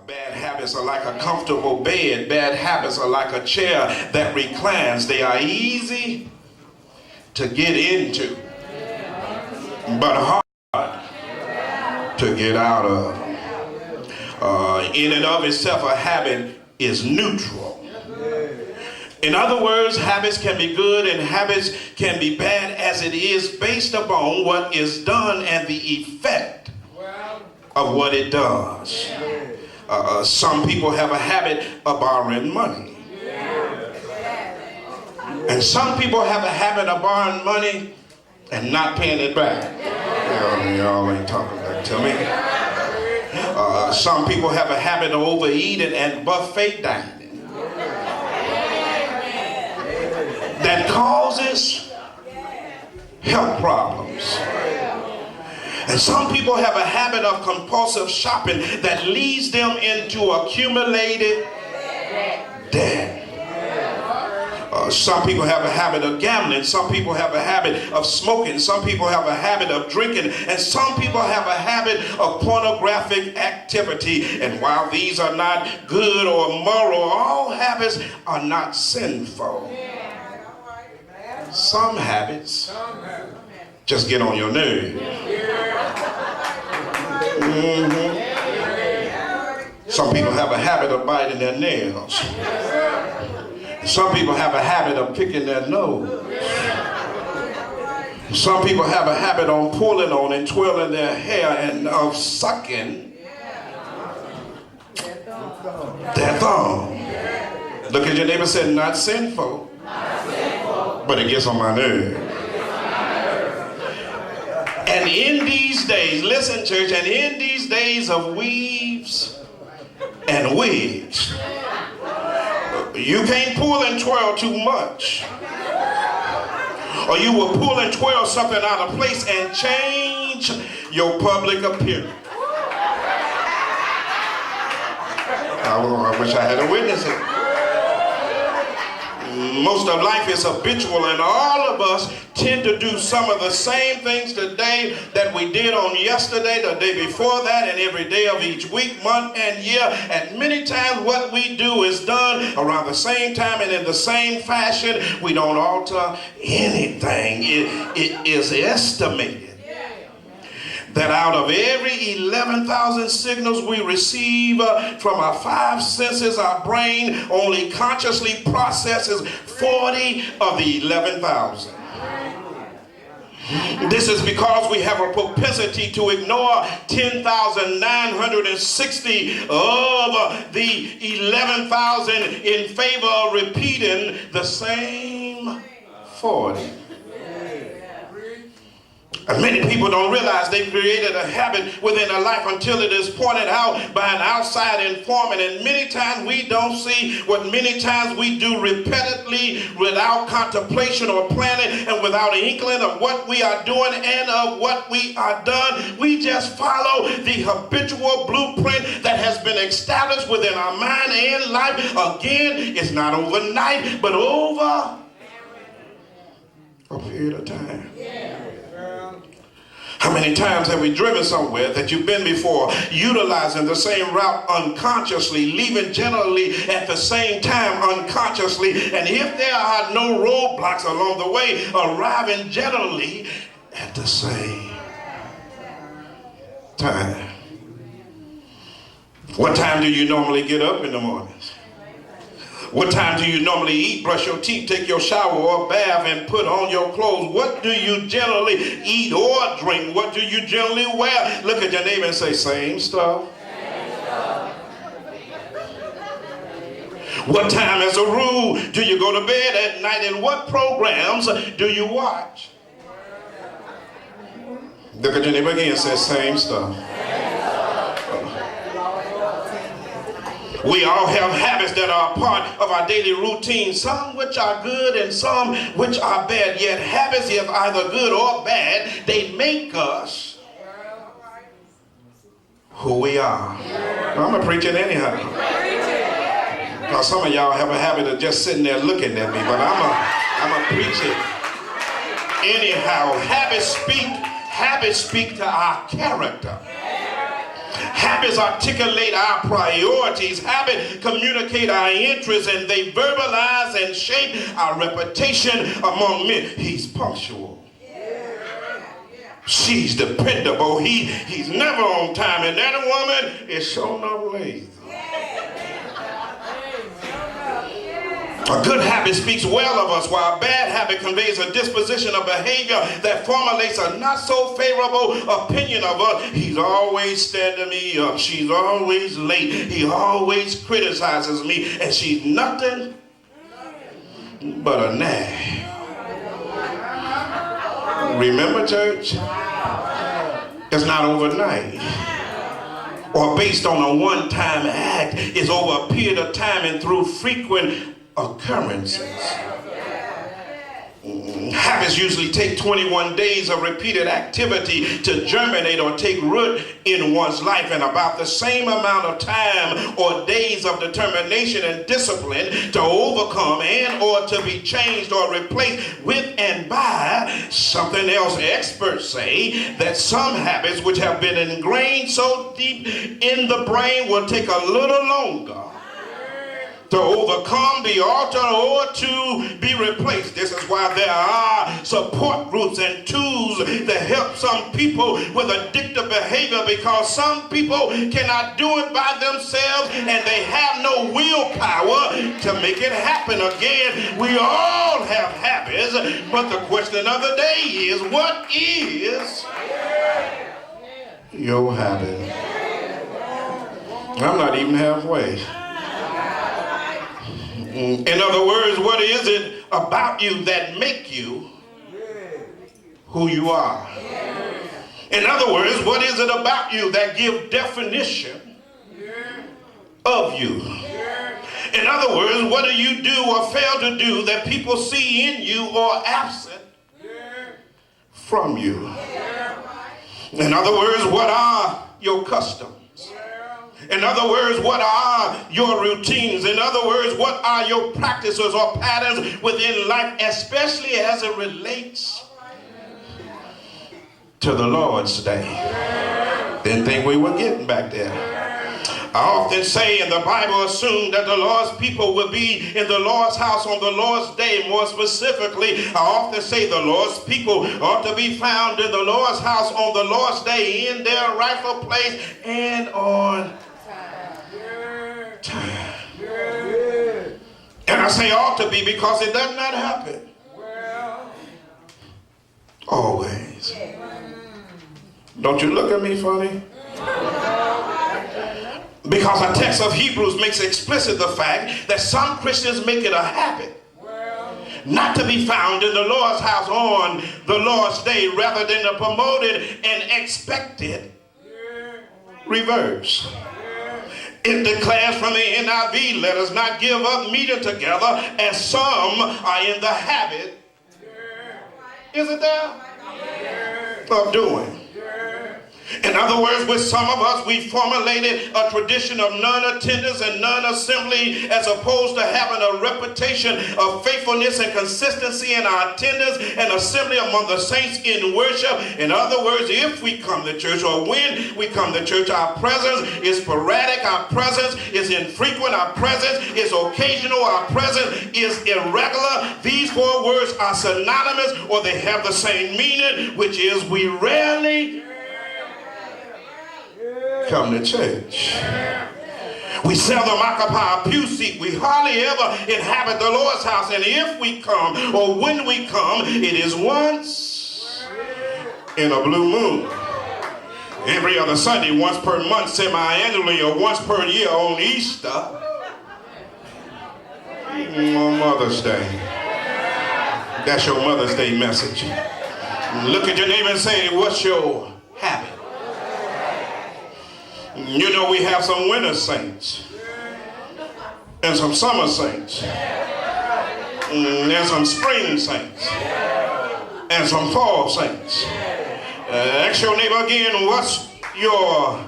Bad habits are like a comfortable bed. Bad habits are like a chair that reclines. They are easy to get into, but hard to get out of. In and of itself, a habit is neutral. In other words, habits can be good and habits can be bad as it is based upon what is done and the effect of what it does. Some people have a habit of borrowing money. And some people have a habit of borrowing money and not paying it back. Y'all ain't talking back to me. Some people have a habit of overeating and buffet dining that causes health problems. And some people have a habit of compulsive shopping that leads them into accumulated debt. Some people have a habit of gambling. Some people have a habit of smoking. Some people have a habit of drinking. And some people have a habit of pornographic activity. And while these are not good or moral, all habits are not sinful. Some habits just get on your nerves. Some people have a habit of biting their nails. Some people have a habit of picking their nose. Some people have a habit of pulling on and twirling their hair and of sucking their thumb. Look at your neighbor and say, not sinful, but it gets on my nerve. And in these days, listen church, and in these days of weaves and wigs, you can't pull and twirl too much, or you will pull and twirl something out of place and change your public appearance. I wish I had a witness it. Most of life is habitual, and all of us tend to do some of the same things today that we did on yesterday, the day before that, and every day of each week, month, and year. And many times what we do is done around the same time and in the same fashion. We don't alter anything. It is estimated that out of every 11,000 signals we receive from our five senses, our brain only consciously processes 40 of the 11,000. This is because we have a propensity to ignore 10,960 of the 11,000 in favor of repeating the same 40. And many people don't realize they've created a habit within their life until it is pointed out by an outside informant. And many times we don't see what many times we do repeatedly without contemplation or planning and without an inkling of what we are doing and of what we are done. We just follow the habitual blueprint that has been established within our mind and life. Again, it's not overnight, but over a period of time. How many times have we driven somewhere that you've been before, utilizing the same route unconsciously, leaving generally at the same time unconsciously, and if there are no roadblocks along the way, arriving generally at the same time? What time do you normally get up in the mornings? What time do you normally eat, brush your teeth, take your shower or bath, and put on your clothes? What do you generally eat or drink? What do you generally wear? Look at your neighbor and say, same stuff. What time as a rule do you go to bed at night, and what programs do you watch? Look at your neighbor again and say, same stuff. We all have habits that are a part of our daily routine, some which are good and some which are bad. Yet habits, if either good or bad, they make us who we are. I'm going to preach it anyhow. Because some of y'all have a habit of just sitting there looking at me, but I'm going to preach it anyhow. Habits speak to our character. Habits articulate our priorities. Habits communicate our interests, and they verbalize and shape our reputation among men. He's punctual. She's dependable. He's never on time. And that woman is showing up lazy. A good habit speaks well of us, while a bad habit conveys a disposition of behavior that formulates a not so favorable opinion of us. He's always standing me up. She's always late. He always criticizes me. And she's nothing but a nag. Remember, church? It's not overnight or based on a one-time act. It's over a period of time and through frequent occurrences. Habits usually take 21 days of repeated activity to germinate or take root in one's life, and about the same amount of time or days of determination and discipline to overcome and or to be changed or replaced with and by something else. Experts say that some habits which have been ingrained so deep in the brain will take a little longer to overcome, be altered, or to be replaced. This is why there are support groups and tools that help some people with addictive behavior, because some people cannot do it by themselves and they have no willpower to make it happen. Again, we all have habits, but the question of the day is, what is your habit? I'm not even halfway. In other words, what is it about you that make you who you are? In other words, what is it about you that gives definition of you? In other words, what do you do or fail to do that people see in you or absent from you? In other words, what are your customs? In other words, what are your routines? In other words, what are your practices or patterns within life, especially as it relates to the Lord's Day? Didn't think we were getting back there. I often say, and the Bible assumed that the Lord's people will be in the Lord's house on the Lord's day. More specifically, I often say the Lord's people ought to be found in the Lord's house on the Lord's day in their rightful place and on time. And I say ought to be because it does not happen always. Don't you look at me funny? Because a text of Hebrews makes explicit the fact that some Christians make it a habit not to be found in the Lord's house on the Lord's day, rather than the promoted and expected reverse. It declares from the NIV, let us not give up meeting together as some are in the habit, is it there, of doing. In other words, with some of us, we formulated a tradition of non-attendance and non-assembly, as opposed to having a reputation of faithfulness and consistency in our attendance and assembly among the saints in worship. In other words, if we come to church, or when we come to church, our presence is sporadic, our presence is infrequent, our presence is occasional, our presence is irregular. These four words are synonymous, or they have the same meaning, which is we rarely come to church. We seldom occupy a pew seat. We hardly ever inhabit the Lord's house. And if we come, or when we come, it is once in a blue moon. Every other Sunday, once per month, semi-annually, or once per year on Easter. On Mother's Day. That's your Mother's Day message. Look at your neighbor and say, what's your habit? You know, we have some winter saints and some summer saints and some spring saints and some fall saints. Ask your neighbor again, what's your